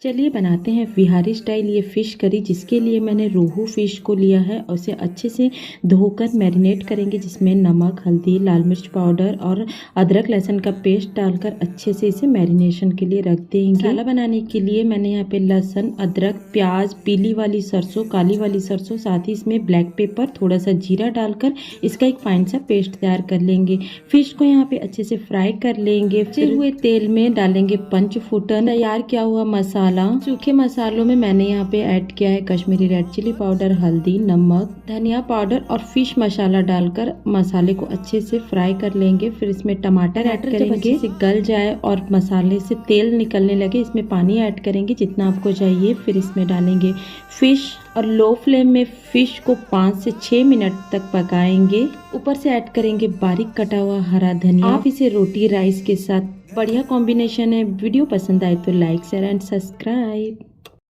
चलिए बनाते हैं बिहारी स्टाइल ये फ़िश करी, जिसके लिए मैंने रोहू फ़िश को लिया है और उसे अच्छे से धोकर मैरिनेट करेंगे, जिसमें नमक, हल्दी, लाल मिर्च पाउडर और अदरक लहसुन का पेस्ट डालकर अच्छे से इसे मैरिनेशन के लिए रख देंगे। मसाला बनाने के लिए मैंने यहाँ पे लहसुन, अदरक, प्याज, पीली वाली सरसों, काली वाली सरसों, साथ ही इसमें ब्लैक पेपर, थोड़ा सा जीरा डालकर इसका एक फाइन सा पेस्ट तैयार कर लेंगे। फिश को यहाँ पे अच्छे से फ्राई कर लेंगे। फिर हुए तेल में डालेंगे पंचफुटन, तैयार किया हुआ मसाला। सूखे मसालों में मैंने यहाँ पे ऐड किया है कश्मीरी रेड चिली पाउडर, हल्दी, नमक, धनिया पाउडर और फिश मसाला डालकर मसाले को अच्छे से फ्राई कर लेंगे। फिर इसमें टमाटर ऐड करेंगे, से गल जाए और मसाले से तेल निकलने लगे, इसमें पानी ऐड करेंगे जितना आपको चाहिए। फिर इसमें डालेंगे फिश और लो फ्लेम में फिश को 5 से 6 मिनट तक पकाएंगे। ऊपर से ऐड करेंगे बारीक कटा हुआ हरा धनिया। आप इसे रोटी राइस के साथ बढ़िया कॉम्बिनेशन है। वीडियो पसंद आए तो लाइक शेयर एंड सब्सक्राइब।